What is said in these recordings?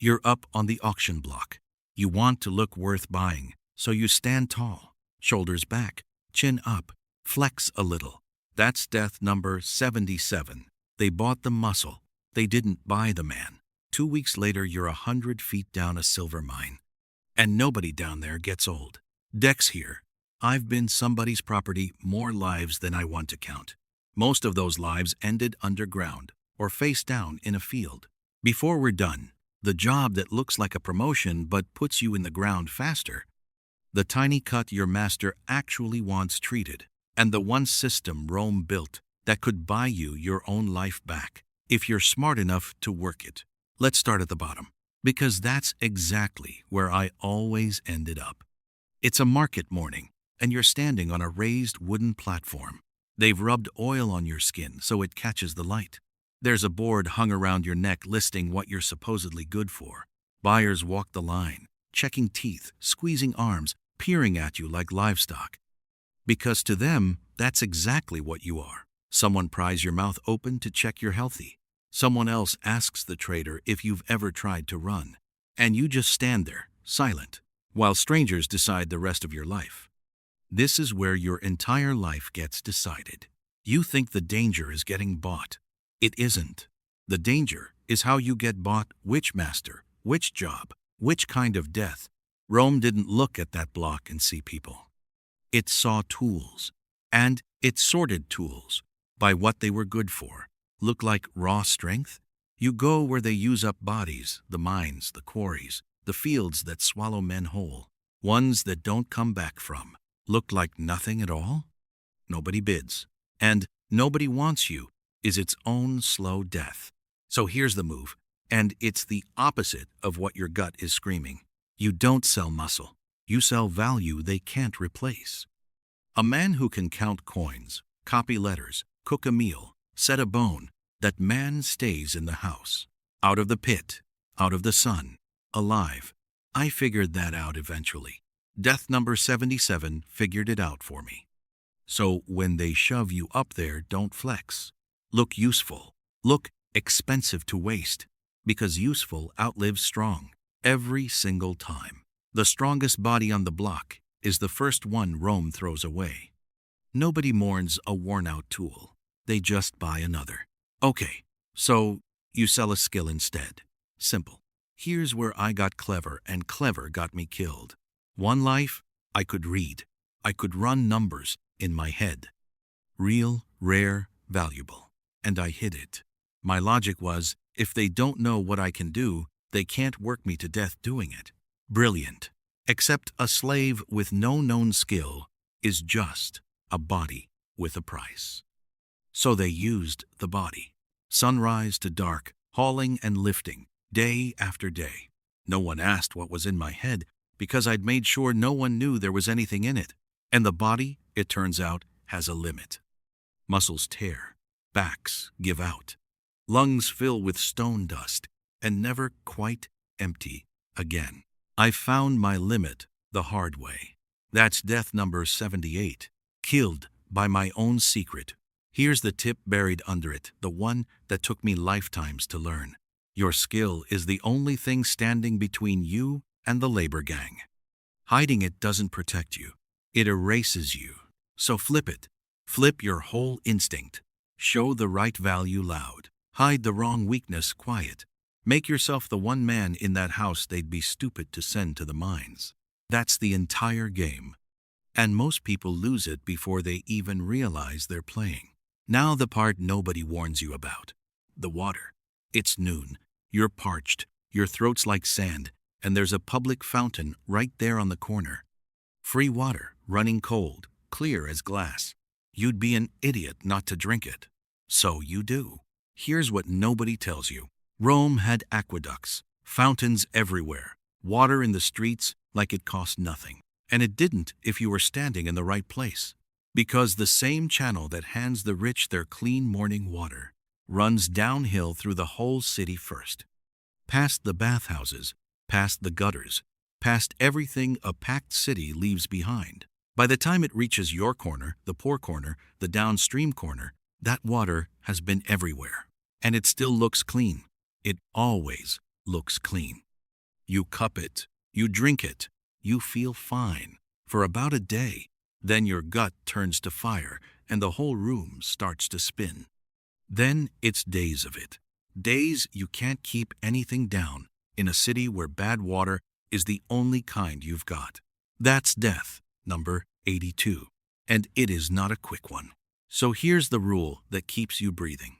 You're up on the auction block. You want to look worth buying, so you stand tall, shoulders back, chin up, flex a little. That's death number 77. They bought the muscle. They didn't buy the man. 2 weeks later, you're 100 feet down a silver mine. And nobody down there gets old. Dex here. I've been somebody's property more lives than I want to count. Most of those lives ended underground or face down in a field. Before we're done, the job that looks like a promotion but puts you in the ground faster, the tiny cut your master actually wants treated, and the one system Rome built that could buy you your own life back if you're smart enough to work it. Let's start at the bottom, because that's exactly where I always ended up. It's a market morning, and you're standing on a raised wooden platform. They've rubbed oil on your skin so it catches the light. There's a board hung around your neck listing what you're supposedly good for. Buyers walk the line, checking teeth, squeezing arms, peering at you like livestock. Because to them, that's exactly what you are. Someone pries your mouth open to check you're healthy. Someone else asks the trader if you've ever tried to run. And you just stand there, silent, while strangers decide the rest of your life. This is where your entire life gets decided. You think the danger is getting bought. It isn't. The danger is how you get bought, which master, which job, which kind of death. Rome didn't look at that block and see people. It saw tools, and it sorted tools by what they were good for. Look like raw strength? You go where they use up bodies, the mines, the quarries, the fields that swallow men whole, ones that don't come back from. Look like nothing at all? Nobody bids, and nobody wants you is its own slow death. So here's the move, and it's the opposite of what your gut is screaming. You don't sell muscle. You sell value they can't replace. A man who can count coins, copy letters, cook a meal, set a bone, that man stays in the house, out of the pit, out of the sun, alive. I figured that out eventually. Death number 77 figured it out for me. So when they shove you up there, don't flex. Look useful. Look expensive to waste, because useful outlives strong every single time. The strongest body on the block is the first one Rome throws away. Nobody mourns a worn-out tool. They just buy another. Okay, so you sell a skill instead. Simple. Here's where I got clever, and clever got me killed. One life, I could read. I could run numbers in my head. Real, rare, valuable. And I hid it. My logic was, if they don't know what I can do, they can't work me to death doing it. Brilliant. Except a slave with no known skill is just a body with a price. So they used the body. Sunrise to dark, hauling and lifting, day after day. No one asked what was in my head, because I'd made sure no one knew there was anything in it. And the body, it turns out, has a limit. Muscles tear. Backs give out. Lungs fill with stone dust and never quite empty again. I found my limit the hard way. That's death number 78. Killed by my own secret. Here's the tip buried under it, the one that took me lifetimes to learn. Your skill is the only thing standing between you and the labor gang. Hiding it doesn't protect you. It erases you. So flip it. Flip your whole instinct. Show the right value loud. Hide the wrong weakness quiet. Make yourself the one man in that house they'd be stupid to send to the mines. That's the entire game. And most people lose it before they even realize they're playing. Now the part nobody warns you about. The water. It's noon. You're parched. Your throat's like sand. And there's a public fountain right there on the corner. Free water, running cold, clear as glass. You'd be an idiot not to drink it. So you do. Here's what nobody tells you. Rome had aqueducts, fountains everywhere, water in the streets like it cost nothing. And it didn't if you were standing in the right place. Because the same channel that hands the rich their clean morning water runs downhill through the whole city first. Past the bathhouses, past the gutters, past everything a packed city leaves behind. By the time it reaches your corner, the poor corner, the downstream corner, that water has been everywhere. And it still looks clean. It always looks clean. You cup it, you drink it, you feel fine for about a day. Then your gut turns to fire and the whole room starts to spin. Then it's days of it. Days you can't keep anything down in a city where bad water is the only kind you've got. That's death number 82. And it is not a quick one. So here's the rule that keeps you breathing.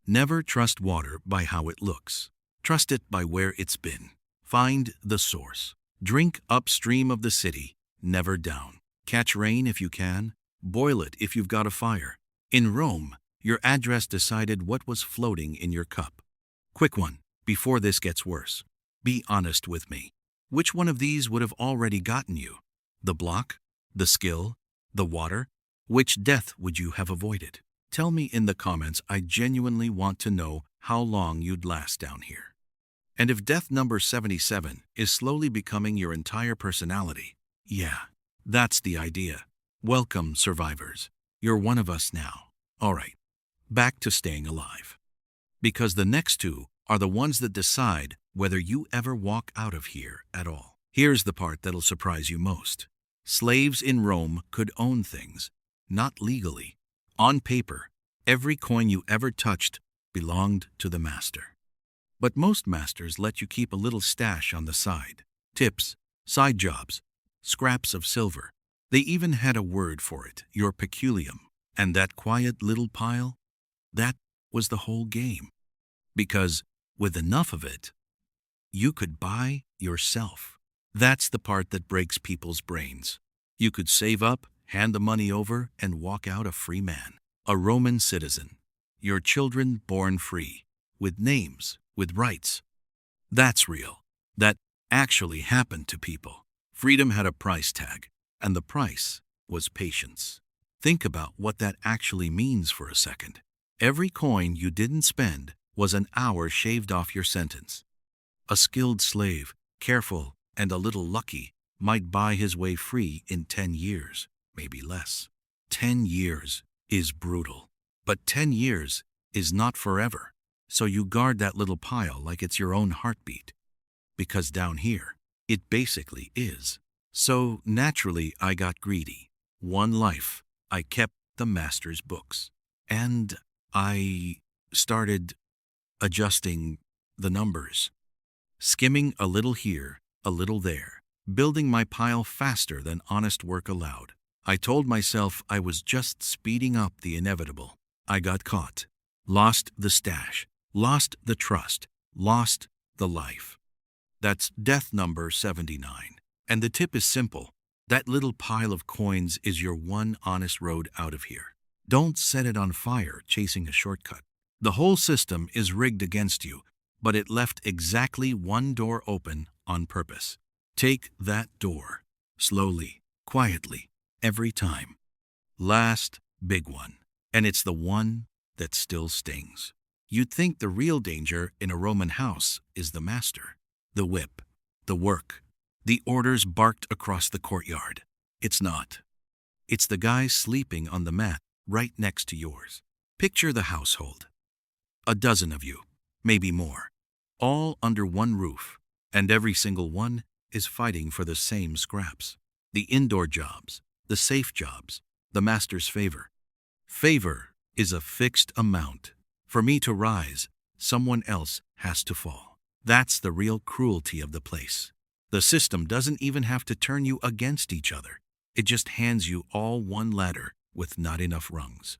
Never trust water by how it looks. Trust it by where it's been. Find the source. Drink upstream of the city, never down. Catch rain if you can. Boil it if you've got a fire. In Rome, your address decided what was floating in your cup. Quick one, before this gets worse. Be honest with me. Which one of these would have already gotten you? The block? The skill? The water? Which death would you have avoided? Tell me in the comments. I genuinely want to know how long you'd last down here. And if death number 77 is slowly becoming your entire personality, yeah, that's the idea. Welcome, survivors. You're one of us now. All right, back to staying alive. Because the next two are the ones that decide whether you ever walk out of here at all. Here's the part that'll surprise you most. Slaves in Rome could own things, not legally. On paper, every coin you ever touched belonged to the master. But most masters let you keep a little stash on the side. Tips, side jobs, scraps of silver. They even had a word for it, your peculium. And that quiet little pile, that was the whole game. Because with enough of it, you could buy yourself. That's the part that breaks people's brains. You could save up, hand the money over, and walk out a free man. A Roman citizen. Your children born free. With names, with rights. That's real. That actually happened to people. Freedom had a price tag, and the price was patience. Think about what that actually means for a second. Every coin you didn't spend was an hour shaved off your sentence. A skilled slave, careful and a little lucky, might buy his way free in 10 years, maybe less. 10 years is brutal, but 10 years is not forever. So you guard that little pile like it's your own heartbeat. Because down here, it basically is. So naturally I got greedy. One life. I kept the master's books. And I started adjusting the numbers. Skimming a little here, a little there. Building my pile faster than honest work allowed. I told myself I was just speeding up the inevitable. I got caught. Lost the stash. Lost the trust. Lost the life. That's death number 79. And the tip is simple. That little pile of coins is your one honest road out of here. Don't set it on fire chasing a shortcut. The whole system is rigged against you, but it left exactly one door open on purpose. Take that door. Slowly, quietly, every time. Last big one. And it's the one that still stings. You'd think the real danger in a Roman house is the master. The whip. The work. The orders barked across the courtyard. It's not. It's the guy sleeping on the mat right next to yours. Picture the household. A dozen of you, maybe more, all under one roof, and every single one is fighting for the same scraps. The indoor jobs, the safe jobs, the master's favor. Favor is a fixed amount. For me to rise, someone else has to fall. That's the real cruelty of the place. The system doesn't even have to turn you against each other. It just hands you all one ladder with not enough rungs.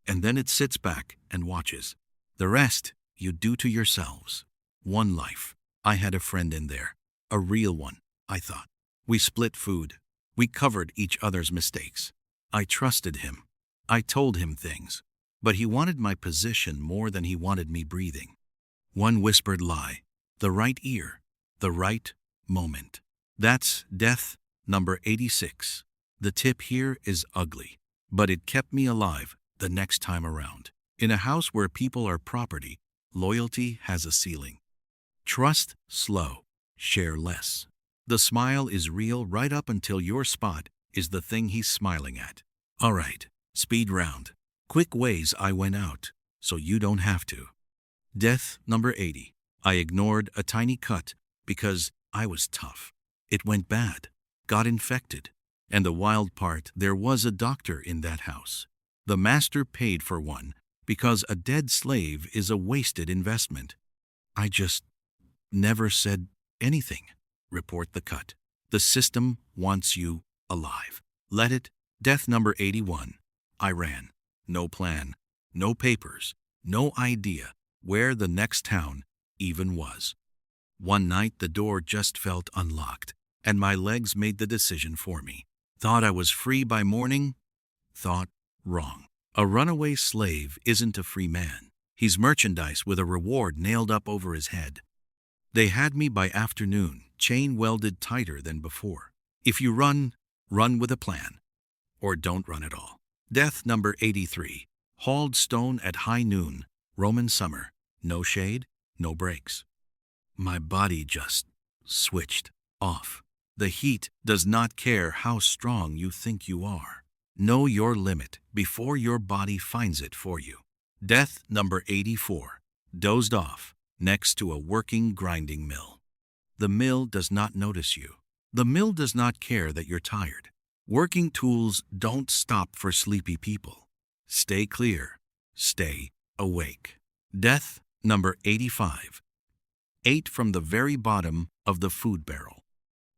And then it sits back and watches. The rest you do to yourselves. One life. I had a friend in there. A real one, I thought. We split food. We covered each other's mistakes. I trusted him. I told him things. But he wanted my position more than he wanted me breathing. One whispered lie. The right ear. The right moment. That's death number 86. The tip here is ugly, but it kept me alive the next time around. In a house where people are property, loyalty has a ceiling. Trust slow, share less. The smile is real right up until your spot is the thing he's smiling at. All right, speed round. Quick ways I went out, so you don't have to. Death number 80. I ignored a tiny cut because I was tough. It went bad, got infected. And the wild part, there was a doctor in that house. The master paid for one because a dead slave is a wasted investment. I just never said anything. Report the cut. The system wants you alive. Let it. Death number 81. I ran. No plan, no papers, no idea where the next town even was. One night the door just felt unlocked, and my legs made the decision for me. Thought I was free by morning? Thought wrong. A runaway slave isn't a free man. He's merchandise with a reward nailed up over his head. They had me by afternoon, chain welded tighter than before. If you run, run with a plan. Or don't run at all. Death number 83. Hauled stone at high noon, Roman summer. No shade, no breaks. My body just switched off. The heat does not care how strong you think you are. Know your limit before your body finds it for you. Death number 84. Dozed off next to a working grinding mill. The mill does not notice you. The mill does not care that you're tired. Working tools don't stop for sleepy people. Stay clear. Stay awake. Death number 85. Ate from the very bottom of the food barrel.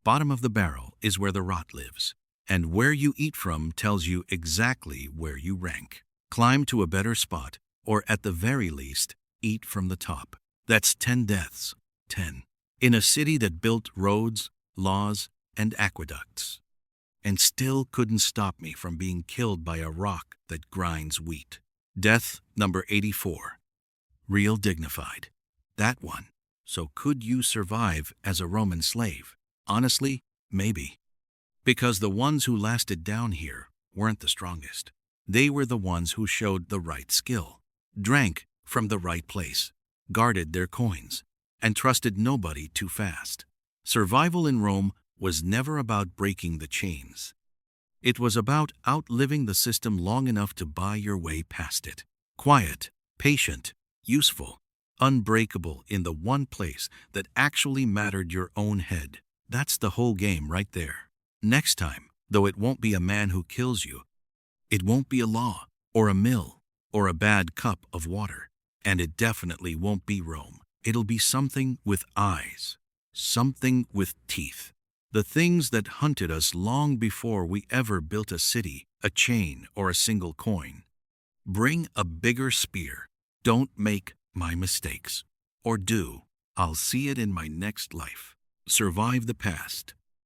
Bottom of the barrel is where the rot lives, and where you eat from tells you exactly where you rank. Climb to a better spot, or at the very least, eat from the top. That's 10 deaths. 10. In a city that built roads, laws, and aqueducts, and still couldn't stop me from being killed by a rock that grinds wheat. Death number 84. Real dignified. That one. So could you survive as a Roman slave? Honestly, maybe. Because the ones who lasted down here weren't the strongest. They were the ones who showed the right skill, drank from the right place, guarded their coins, and trusted nobody too fast. Survival in Rome was never about breaking the chains. It was about outliving the system long enough to buy your way past it. Quiet, patient, useful, unbreakable in the one place that actually mattered, your own head. That's the whole game right there. Next time, though, it won't be a man who kills you. It won't be a law, or a mill, or a bad cup of water. And it definitely won't be Rome. It'll be something with eyes, something with teeth. The things that hunted us long before we ever built a city, a chain, or a single coin. Bring a bigger spear. Don't make my mistakes. Or do. I'll see it in my next life. Survive the past.